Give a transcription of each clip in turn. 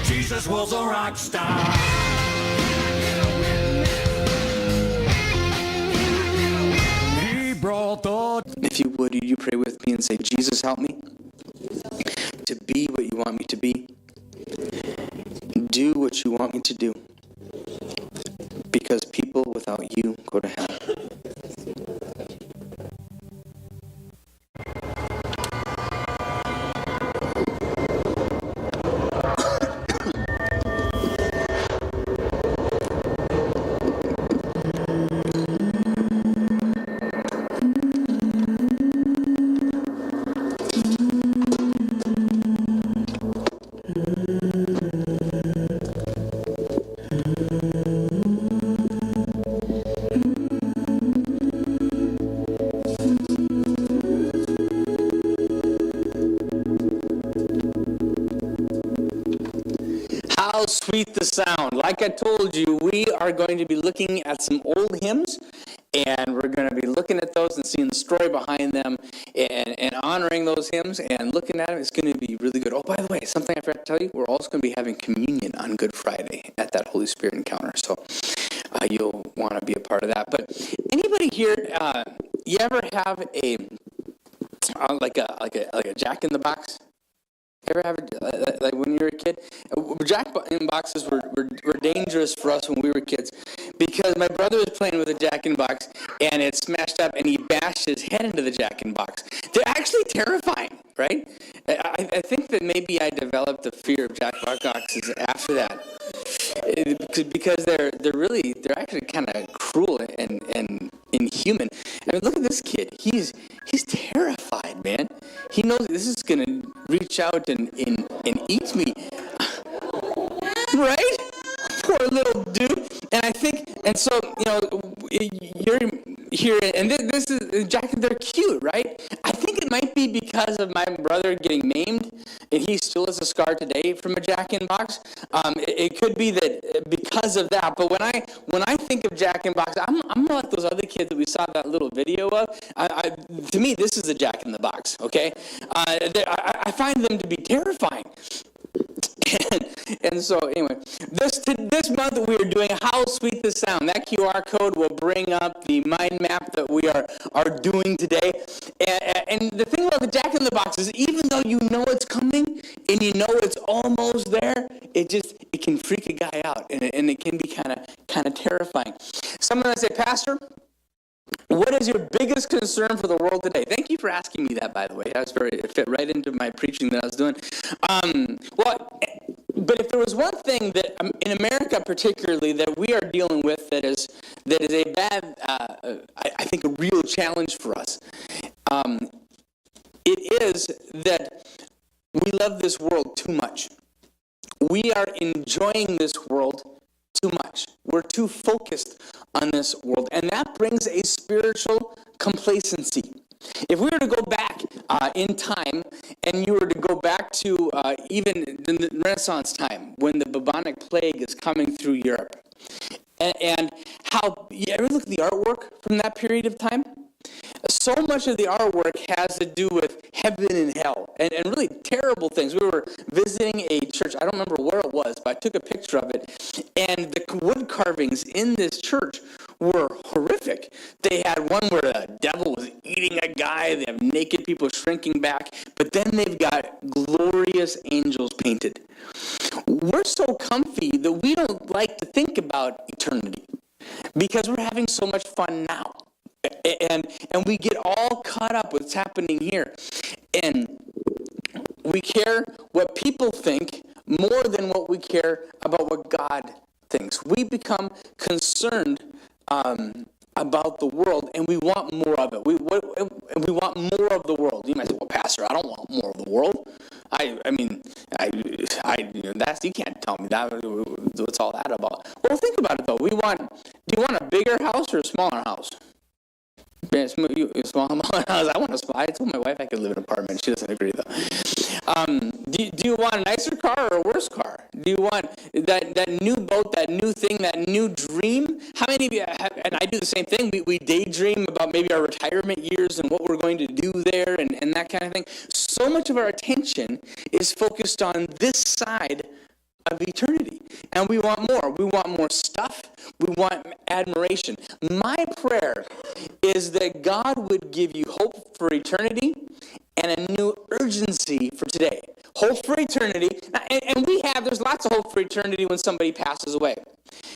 Jesus was a rock star. He brought the... If you would you pray with me and say, Jesus, help me to be what you want me to be. Do what you want me to do. Because people without you go to hell. How sweet the sound. Like I told you, we are going to be looking at some old hymns, and we're going to be looking at those and seeing the story behind them and honoring those hymns and looking at them. It's going to be really good. Oh, by the way, something I forgot to tell you, we're also going to be having communion on Good Friday at that Holy Spirit encounter, so you'll want to be a part of that. But anybody here, you ever have a like a Jack in the Box? Ever have like when you were a kid? Jack in Boxes were dangerous for us when we were kids because my brother was playing with a Jack in Box and it smashed up and he bashed his head into the Jack in Box. They're actually terrifying, right? I think that maybe I developed a fear of Jack in Boxes after that because they're actually kind of cruel and inhuman. I mean, look at this kid. He's terrified, man. He knows this is going to reach out and eat me. Right? Poor little dude. And I think, and so, you're here, and this is, Jack, they're cute, right? I think it might be because of my brother getting maimed, and he still has a scar today from a Jack in Box. It could be that because of that, but when I think of Jack in Box, I'm not like those other kids that we saw that little video of. To me, this is a Jack in the Box, okay? I find them to be terrifying. And so anyway, this month we are doing How Sweet the Sound. That QR code will bring up the mind map that we are doing today. And the thing about the Jack in the Box is even though you know it's coming and you know it's almost there, it can freak a guy out and it can be kind of terrifying. Someone might say, Pastor, what is your biggest concern for the world today? Thank you for asking me that, by the way. It fit right into my preaching that I was doing. But if there was one thing that in America particularly that we are dealing with that is a bad, I think a real challenge for us, it is that we love this world too much. We are enjoying this world too much. We're too focused on this world, and that brings a spiritual complacency. If we were to go back in time, and you were to go back to even the Renaissance time, when the bubonic plague is coming through Europe, and how, you ever look at the artwork from that period of time? So much of the artwork has to do with heaven and hell, and really terrible things. We were visiting a church, I don't remember where it was, but I took a picture of it, and the wood carvings in this church were horrific. They had one where the devil was eating a guy, they have naked people shrinking back, but then they've got glorious angels painted. We're so comfy that we don't like to think about eternity, because we're having so much fun now. And we get all caught up with what's happening here. And we care what people think more than what we care about what God thinks. We become concerned about the world, and we want more of it. We want more of the world. You might say, well, Pastor, I don't want more of the world. You can't tell me that. What's all that about? Well, think about it, though. Do you want a bigger house or a smaller house? Small house. I want a small. I told my wife I could live in an apartment. She doesn't agree though. Do you want a nicer car or a worse car? Do you want that new boat, that new thing, that new dream? How many of you have, and I do the same thing, we daydream about maybe our retirement years and what we're going to do there and that kind of thing. So much of our attention is focused on this side of eternity. And we want more. We want more stuff. We want admiration. My prayer is that God would give you hope for eternity and a new urgency for today. Hope for eternity. And there's lots of hope for eternity when somebody passes away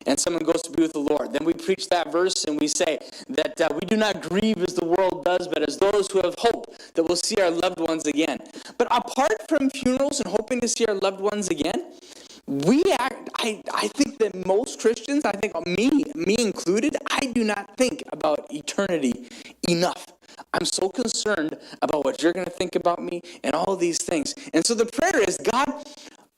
and someone goes to be with the Lord. Then we preach that verse and we say that we do not grieve as the world does, but as those who have hope that we'll see our loved ones again. But apart from funerals and hoping to see our loved ones again, I think that most Christians, I think me included, I do not think about eternity enough. I'm so concerned about what you're going to think about me and all of these things. And so the prayer is, God,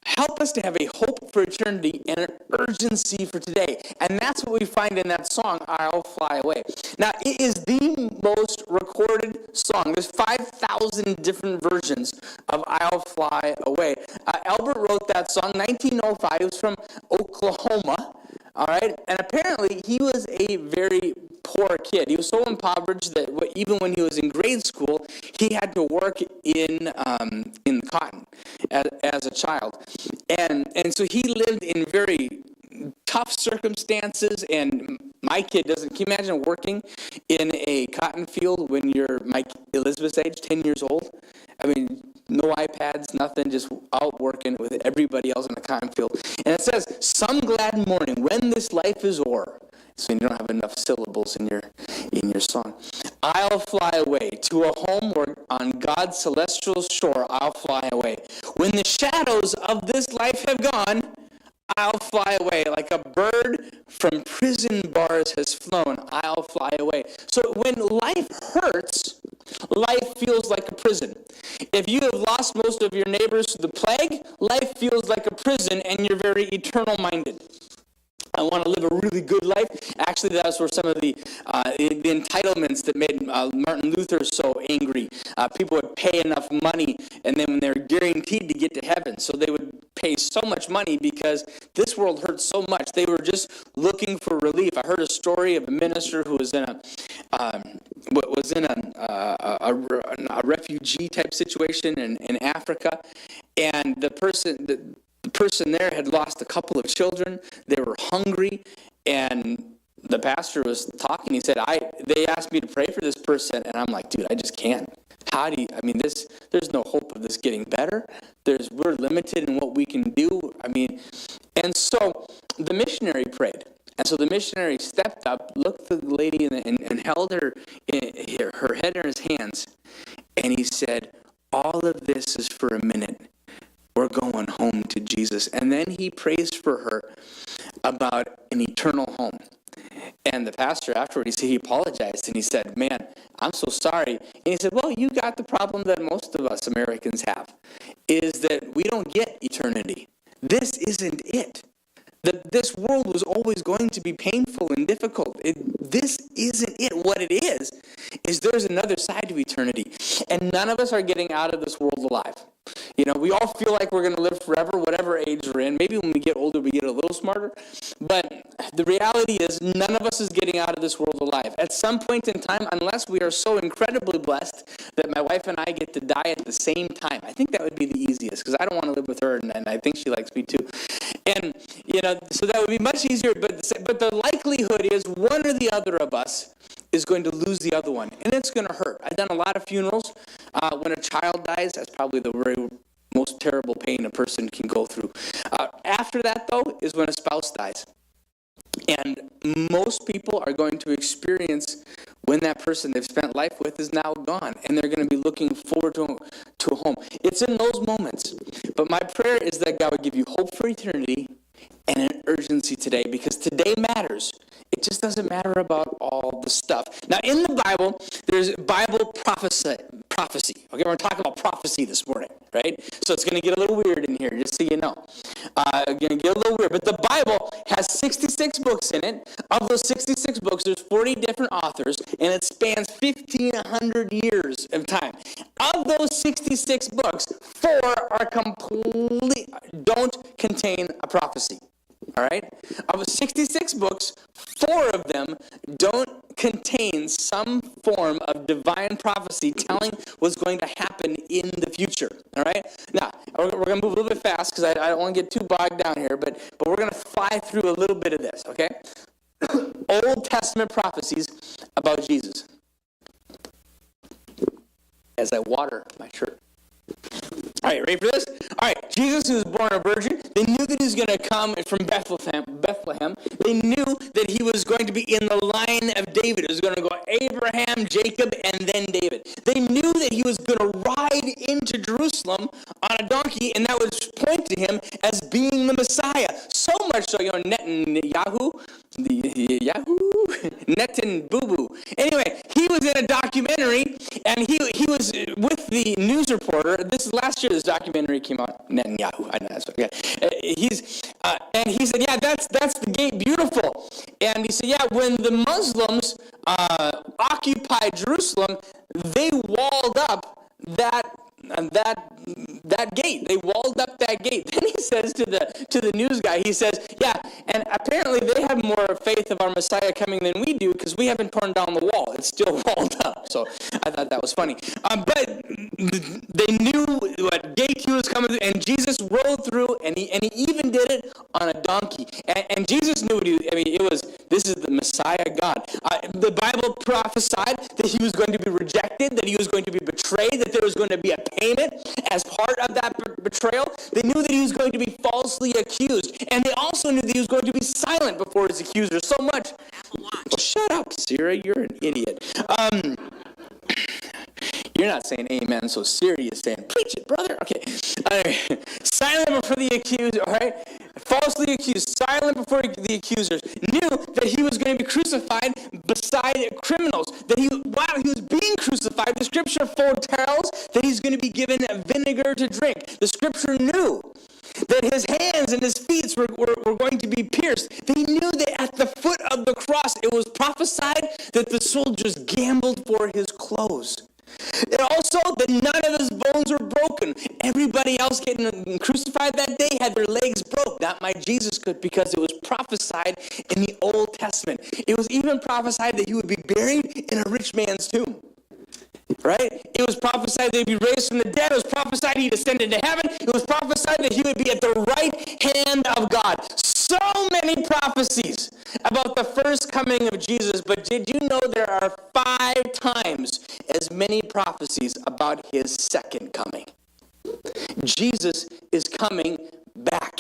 help us to have a hope for eternity and an urgency for today. And that's what we find in that song, I'll Fly Away. Now, it is the most recorded song. There's 5,000 different versions of I'll Fly Away. Albert wrote that song 1905. He was from Oklahoma. All right, and apparently he was a very poor kid. He was so impoverished that even when he was in grade school, he had to work in cotton as a child, and so he lived in very tough circumstances. And my kid doesn't. Can you imagine working in a cotton field when you're Elizabeth's age, 10 years old? I mean, no iPads, nothing, just out working with everybody else in the cotton field. And it says, some glad morning when this life is o'er. So you don't have enough syllables in your song. I'll fly away to a home where on God's celestial shore I'll fly away. When the shadows of this life have gone, I'll fly away like a bird from prison bars has flown. I'll fly away. So when life hurts, life feels like a prison. If you have lost most of your neighbors to the plague, life feels like a prison and you're very eternal minded. I want to live a really good life. Actually, that's where some of the entitlements that made Martin Luther so angry. People would pay enough money, and then when they were guaranteed to get to heaven, so they would pay so much money because this world hurts so much. They were just looking for relief. I heard a story of a minister who was in a refugee type situation in Africa, and the person there had lost a couple of children. They were hungry, and the pastor was talking. He said, they asked me to pray for this person, and I'm like, dude, I just can't. There's no hope of this getting better. We're limited in what we can do. And so the missionary prayed. And so the missionary stepped up, looked at the lady and held her head in his hands, and he said, all of this is for a minute. We're going home to Jesus. And then he prays for her about an eternal home. And the pastor afterward, he apologized and he said, man, I'm so sorry. And he said, well, you got the problem that most of us Americans have, is that we don't get eternity. This isn't it. This world was always going to be painful and difficult. This isn't it. What it is there's another side to eternity. And none of us are getting out of this world alive. We all feel like we're going to live forever, whatever age we're in. Maybe when we get older, we get a little smarter. But the reality is none of us is getting out of this world alive. At some point in time, unless we are so incredibly blessed that my wife and I get to die at the same time, I think that would be the easiest because I don't want to live with her, and I think she likes me too. And, so that would be much easier. But the likelihood is one or the other of us is going to lose the other one, and it's going to hurt. I've done a lot of funerals. When a child dies, that's probably the very most terrible pain a person can go through. After that, though, is when a spouse dies. And most people are going to experience when that person they've spent life with is now gone, and they're going to be looking forward to a home. It's in those moments. But my prayer is that God would give you hope for eternity and an urgency today, because today matters. It just doesn't matter about all the stuff. Now, in the Bible, there's Bible prophecy. Okay, we're going to talk about prophecy this morning, right? So it's going to get a little weird in here, just so you know. Going to get a little weird. But the Bible has 66 books in it. Of those 66 books, there's 40 different authors, and it spans 1,500 years of time. Of those 66 books, 4 don't contain a prophecy. All right? Of 66 books, 4 of them don't contain some form of divine prophecy telling what's going to happen in the future. All right? Now, we're going to move a little bit fast because I don't want to get too bogged down here, but we're going to fly through a little bit of this, okay? Old Testament prophecies about Jesus. As I water my shirt. All right, ready for this? All right, Jesus who was born a virgin. They knew that he was going to come from Bethlehem. They knew that he was going to be in the line of David. It was going to go Abraham, Jacob, and then David. They knew that he was going to ride into Jerusalem on a donkey, and that would point to him as being the Messiah. So much so, Netanyahu, Netan Boo Boo. Anyway, he was in a documentary, and he was with the news reporter. This is last year. This documentary came out. Netanyahu. I know that's okay. And he said, "Yeah, that's the gate, beautiful." And he said, "Yeah, when the Muslims occupied Jerusalem, they walled up that gate. They walled up that gate." Then he says to the news guy, he says, "Yeah, and apparently they have more faith of our Messiah coming than we do because we haven't torn down the wall. It's still walled up." So I thought that was funny. But they knew what gate he was coming through, and Jesus rode through, and he even did it on a donkey. And Jesus knew this is the Messiah God. The Bible prophesied that he was going to be rejected, that he was going to be betrayed, that there was going to be a payment as part of that betrayal. They knew that he was going to be falsely accused, and they also knew that he was going to be silent before his accusers. So much. Oh, shut up, Sarah. You're an idiot. You're not saying amen, so Siri is saying, preach it, brother. Okay. Silent before the accused, all right? Falsely accused, silent before the accusers, knew that he was going to be crucified beside criminals. That while he was being crucified, the scripture foretells that he's going to be given vinegar to drink. The scripture knew that his hands and his feet were going to be pierced. They knew that at the foot of the cross, it was prophesied that the soldiers gambled for his clothes. And also that none of his bones were broken. Everybody else getting crucified that day had their legs broke. Not my Jesus could, because it was prophesied in the Old Testament. It was even prophesied that he would be buried in a rich man's tomb. Right? It was prophesied that he'd be raised from the dead. It was prophesied he'd ascend into heaven. It was prophesied that he would be at the right hand of God. So many prophecies about the first coming of Jesus, but did you know there are 5 times as many prophecies about his second coming? Jesus is coming back.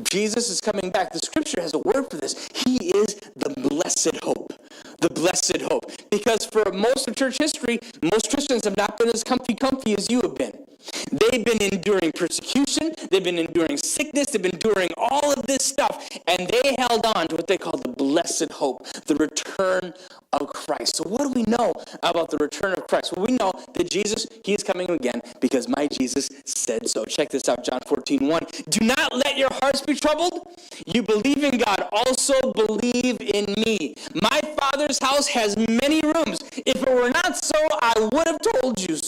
Jesus is coming back. The scripture has a word for this. He is the blessed hope. The blessed hope. Because for most of church history, most Christians have not been as comfy as you have been. They've been enduring persecution. They've been enduring sickness. They've been enduring all of this stuff. And they held on to what they call the blessed hope, the return of Christ. So what do we know about the return of Christ? Well, we know that Jesus, he is coming again because my Jesus said so. Check this out, John 14:1. Do not let your hearts be troubled. You believe in God, also believe in me. My Father's house has many rooms. If it were not so, I would have told you.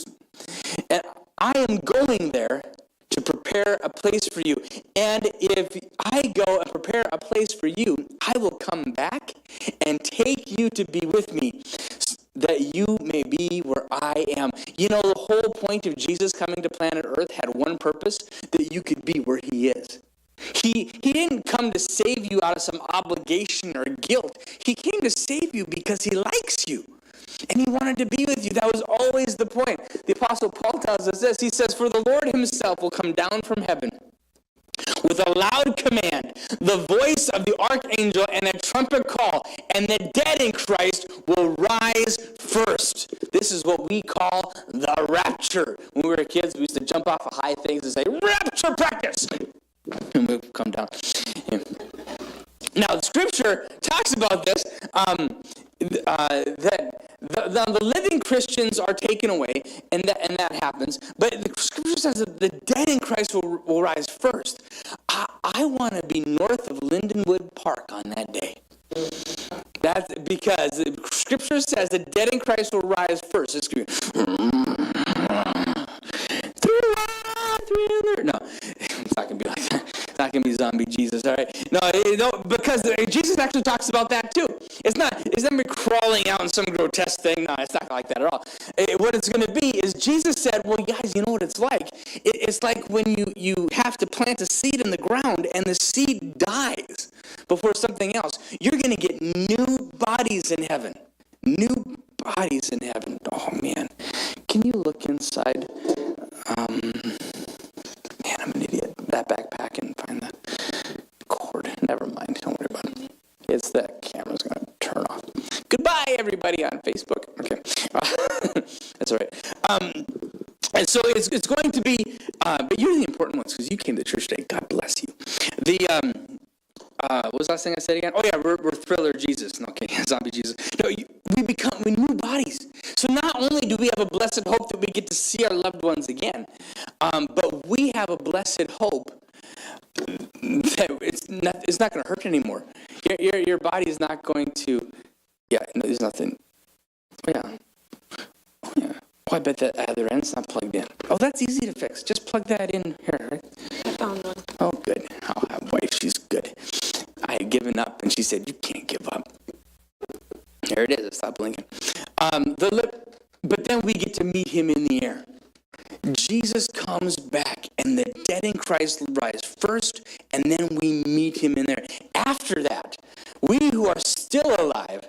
And I am going there to prepare a place for you. And if I go and prepare a place for you, I will come back and take you to be with me, that you may be where I am. You know, the whole point of Jesus coming to planet Earth had one purpose, that you could be where he is. He didn't come to save you out of some obligation or guilt. He came to save you because he likes you. And he wanted to be with you. That was always the point. The Apostle Paul tells us this. He says, for the Lord himself will come down from heaven with a loud command, the voice of the archangel, and a trumpet call, and the dead in Christ will rise first. This is what we call the rapture. When we were kids, we used to jump off of high things and say, rapture practice! And we'll come down. Now, the scripture talks about this, that the living Christians are taken away, and that happens. But the scripture says that the dead in Christ will rise first. I want to be north of Lindenwood Park on that day. That's because the scripture says the dead in Christ will rise first. It's going to be, no, it's not going to be like that. It's not going can be zombie Jesus, all right? No, because Jesus actually talks about that too. It's not me crawling out in some grotesque thing. No, it's not like that at all. What it's going to be is Jesus said, well, guys, you know what it's like? It's like when you have to plant a seed in the ground and the seed dies before something else. You're going to get new bodies in heaven. New bodies in heaven. Oh, man. Can you look inside? Man, I'm an idiot. That backpack and find the cord. Never mind. Don't worry about it. It's that camera's going to turn off. Goodbye, everybody on Facebook. Okay. That's all right. And so it's going to be, but you're the important ones because you came to church today. God bless you. What was the last thing I said again? Oh, yeah, we're thriller Jesus. No, okay, zombie Jesus. No, we new bodies. So not only do we have a blessed hope that we get to see our loved ones again, but we have a blessed hope that it's not going to hurt anymore. Your body is not going to, no, there's nothing. Oh, yeah. Oh, I bet that other end's not plugged in. Oh, that's easy to fix. Just plug that in here, right? I found one. Oh, good. Oh, my wife, she's good. I had given up, and she said, you can't give up. There it is. It stopped blinking. But then we get to meet him in the air. Jesus comes back, and the dead in Christ rise first, and then we meet him in there. After that, we who are still alive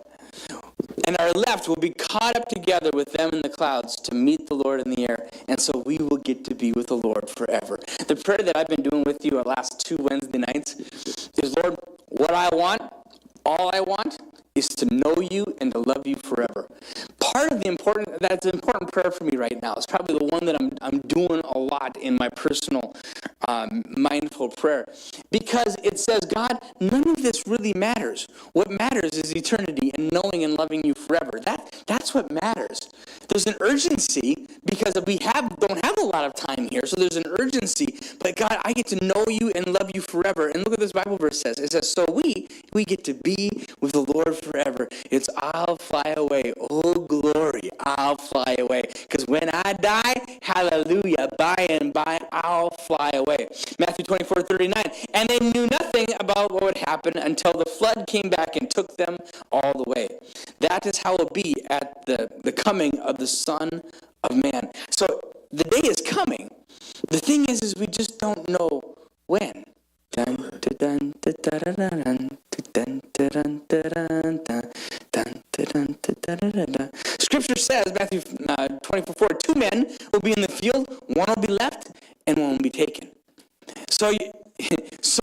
and are left will be caught up together with them in the clouds to meet the Lord in the air, and so we will get to be with the Lord forever. The prayer that I've been doing with you the last 2 Wednesday nights is, Lord, what I want, all I want, is to know you and to love you forever. Part of that's an important prayer for me right now. It's probably the one that I'm doing a lot in my personal mindful prayer, because it says, God, none of this really matters. What matters is eternity and knowing and loving you forever. That's what matters. There's an urgency because we don't have a lot of time here, so there's an urgency. But God, I get to know you and love you forever. And look what this Bible verse says. It says, so we get to be with the Lord forever. It's I'll fly away. Oh, glory, I'll fly away. Because when I die, hallelujah, by and by, I'll fly away. Matthew 24:39. And they knew nothing about what would happen until the flood came back and took them all the way. That is how it will be at the coming of the Son of Man. So the day is coming. The thing is we just don't know when. Dun, dun, dun, dun, dun, dun, dun, dun, dun, dun, dun, dun. Scripture says, Matthew 24:4, 2 men will be in the field, one will be left, and one will be taken. So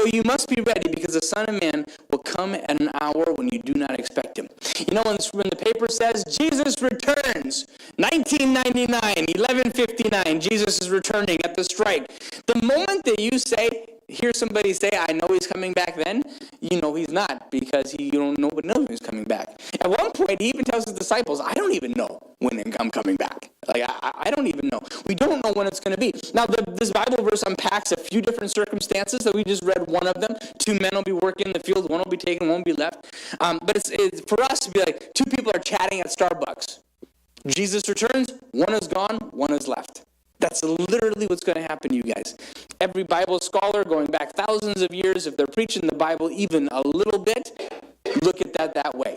you must be ready, because the Son of Man will come at an hour when you do not expect him. You know, when the paper says, Jesus returns, 1999, 11:59, Jesus is returning at the strike. The moment that you hear somebody say, I know he's coming back then, you know he's not, because nobody knows when he's coming back. At one point, he even tells his disciples, I don't even know when I'm coming back. Like, I don't even know. We don't know when it's going to be. Now, this Bible verse unpacks a few different circumstances that we just read one of them. 2 men will be working in the field, one will be taken, one will be left. But it's for us to be like, 2 people are chatting at Starbucks. Jesus returns, one is gone, one is left. That's literally what's going to happen, you guys. Every Bible scholar going back thousands of years, if they're preaching the Bible even a little bit, look at that way,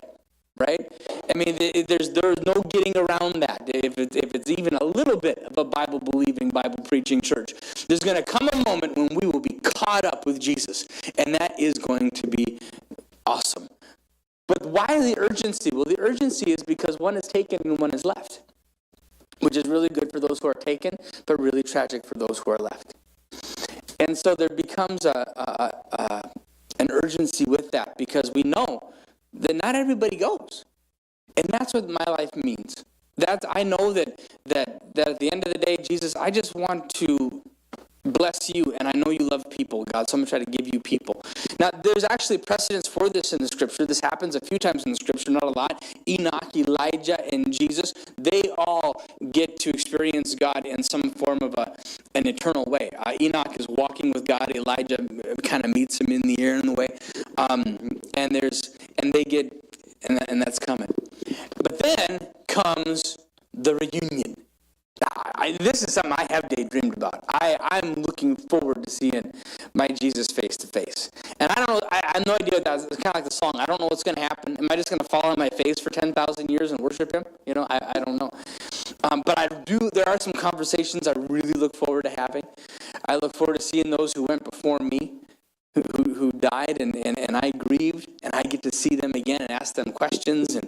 right? I mean, there's no getting around that. If it's even a little bit of a Bible-believing, Bible-preaching church, there's going to come a moment when we will be caught up with Jesus, and that is going to be awesome. But why the urgency? Well, the urgency is because one is taken and one is left, which is really good for those who are taken, but really tragic for those who are left. And so there becomes an urgency with that, because we know that not everybody goes. And that's what my life means. I know that at the end of the day, Jesus, I just want to bless you, and I know you love people, God, so I'm going to try to give you people. Now, there's actually precedence for this in the Scripture. This happens a few times in the Scripture, not a lot. Enoch, Elijah, and Jesus, they all get to experience God in some form of an eternal way. Enoch is walking with God. Elijah kind of meets him in the air in the way. And that's coming. But then comes the reunion. This is something I have daydreamed about. I'm looking forward to seeing my Jesus face to face. And I don't know, I have no idea what that is. It's kind of like the song. I don't know what's going to happen. Am I just going to fall on my face for 10,000 years and worship him? I don't know. But there are some conversations I really look forward to having. I look forward to seeing those who went before me, who died, and I grieved, and I get to see them again and ask them questions.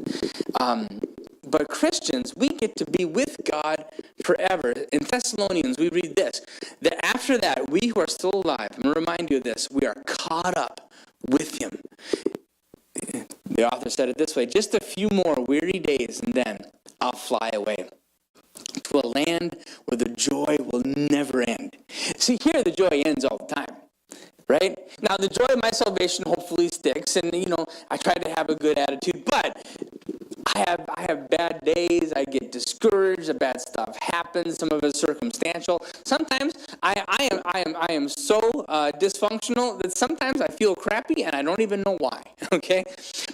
But Christians, we get to be with God forever. In Thessalonians, we read this, that after that, we who are still alive, I'm going to remind you of this, we are caught up with him. The author said it this way, just a few more weary days, and then I'll fly away to a land where the joy will never end. See, here the joy ends all the time. Right? Now, the joy of my salvation hopefully sticks, and, I try to have a good attitude, but I have bad days, I get discouraged, bad stuff happens, some of it's circumstantial. Sometimes I am so dysfunctional that sometimes I feel crappy and I don't even know why, okay?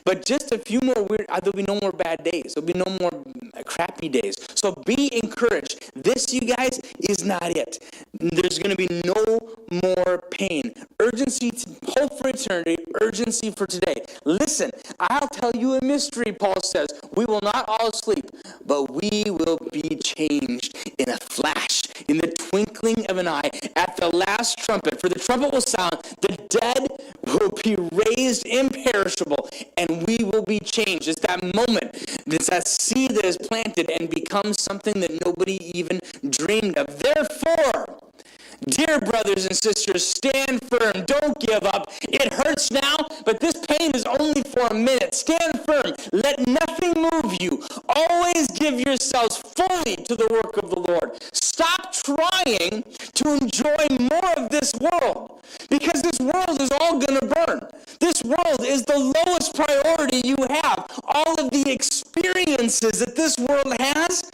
But just a few more there'll be no more bad days, there'll be no more crappy days. So be encouraged. This, you guys, is not it. There's going to be no more pain. Urgency, hope for eternity, urgency for today. Listen, I'll tell you a mystery, Paul says. We will not all sleep, but we will be changed in a flash, in the twinkling of an eye, at the last trumpet. For the trumpet will sound, the dead will be raised imperishable, and we will be changed. It's that moment, it's that seed that is planted and becomes something that nobody even dreamed of. Therefore, dear brothers and sisters, stand firm. Don't give up. It hurts now, but this pain is only for a minute. Stand firm. Let nothing move you. Always give yourselves fully to the work of the Lord. Stop trying to enjoy more of this world, because this world is all going to burn. This world is the lowest priority you have. All of the experiences that this world has,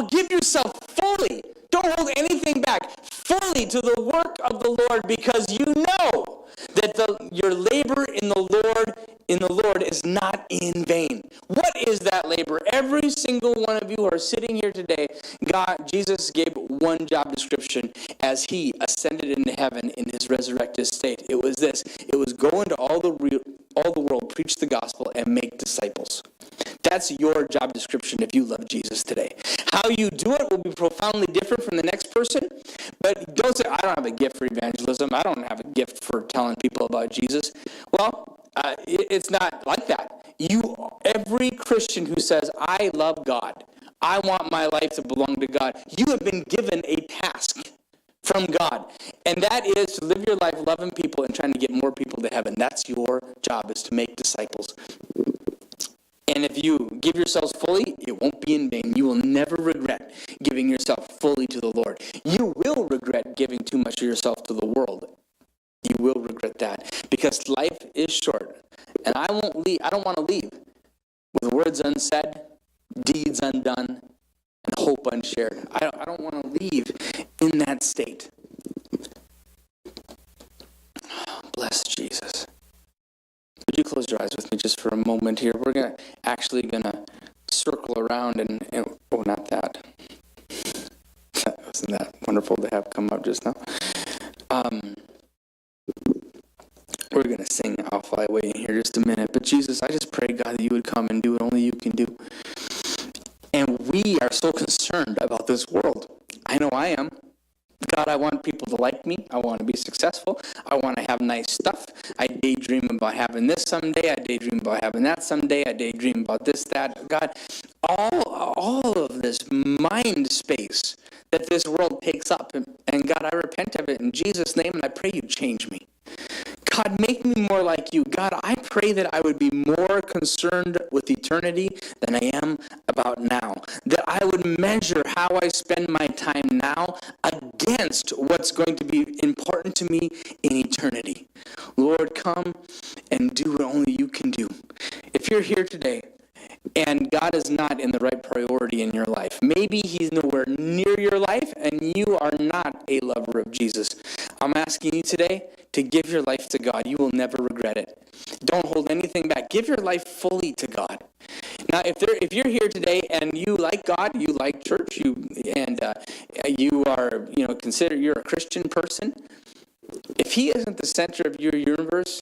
give yourself fully. Don't hold anything back. Fully to the work of the Lord, because you know that your labor in the Lord is not in vain. What is that labor? Every single one of you who are sitting here today, Jesus gave one job description as he ascended into heaven in his resurrected state. It was this. It was go into all the world, preach the gospel, and make disciples. That's your job description if you love Jesus today. How you do it will be profoundly different from the next person, but don't say, I don't have a gift for evangelism. I don't have a gift for telling people about Jesus. Well, it's not like that. Every Christian who says, I love God, I want my life to belong to God, you have been given a task from God. And that is to live your life loving people and trying to get more people to heaven. That's your job, is to make disciples. And if you give yourselves fully, it won't be in vain. You will never regret giving yourself fully to the Lord. You will regret giving too much of yourself to the world. You will regret that, because life is short. And I don't want to leave with words unsaid, deeds undone, and hope unshared. I don't want to leave in that state. Bless Jesus. Would you close your eyes with me just for a moment here? We're gonna circle around and not that. Wasn't that wonderful to have come up just now? We're going to sing I'll Fly Away in here just a minute. But Jesus, I just pray, God, that you would come and do what only you can do. And we are so concerned about this world. I know I am. God, I want people to like me. I want to be successful. I want to have nice stuff. I daydream about having this someday. I daydream about having that someday. I daydream about this, that. God, all of this mind space that this world takes up. And God, I repent of it in Jesus' name, and I pray you change me. God, make me more like you. God, I pray that I would be more concerned with eternity than I am about now. That I would measure how I spend my time now against what's going to be important to me in eternity. Lord, come and do what only you can do. If you're here today and God is not in the right priority in your life, maybe he's nowhere near your life and you are not a lover of Jesus, I'm asking you today to give your life to God. You will never regret it. Don't hold anything back. Give your life fully to God. Now, if you're here today and you like God, you like church, you are, consider you're a Christian person, if He isn't the center of your universe,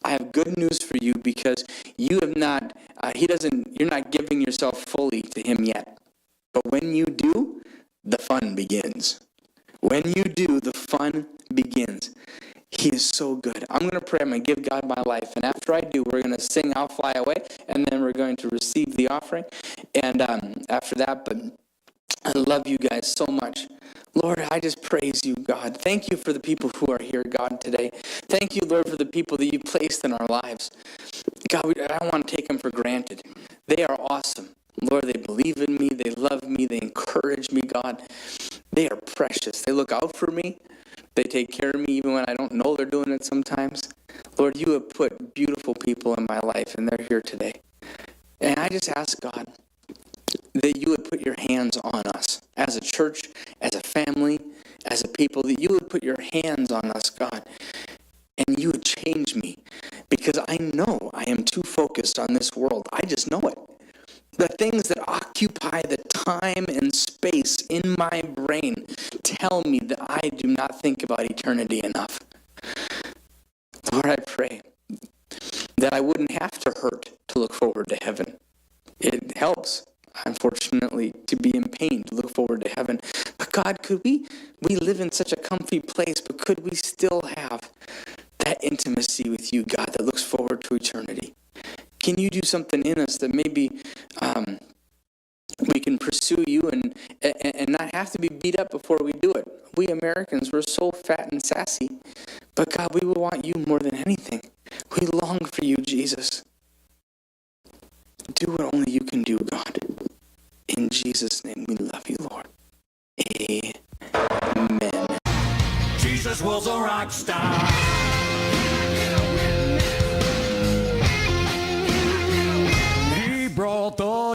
I have good news for you, because you have not, you're not giving yourself fully to Him yet. But when you do, the fun begins. When you do, the fun begins. He is so good. I'm going to pray. I'm going to give God my life. And after I do, we're going to sing I'll Fly Away. And then we're going to receive the offering. And after that, but I love you guys so much. Lord, I just praise you, God. Thank you for the people who are here, God, today. Thank you, Lord, for the people that you placed in our lives. God, I don't want to take them for granted. They are awesome. Lord, they believe in me. They love me. They encourage me, God. They are precious. They look out for me. They take care of me even when I don't know they're doing it sometimes. Lord, you have put beautiful people in my life, and they're here today. And I just ask, God, that you would put your hands on us as a church, as a family, as a people, that you would put your hands on us, God, and you would change me, because I know I am too focused on this world. I just know it. The things that occupy the time and space in my brain tell me that I do not think about eternity enough. Lord, I pray that I wouldn't have to hurt to look forward to heaven. It helps, unfortunately, to be in pain to look forward to heaven. But God, could we live in such a comfy place, but could we still have that intimacy with you, God, that looks forward to eternity? Can you do something in us that maybe we can pursue you and not have to be beat up before we do it? We Americans, we're so fat and sassy, but God, we will want you more than anything. We long for you, Jesus. Do what only you can do, God. In Jesus' name, we love you, Lord. Amen. Jesus was a rock star.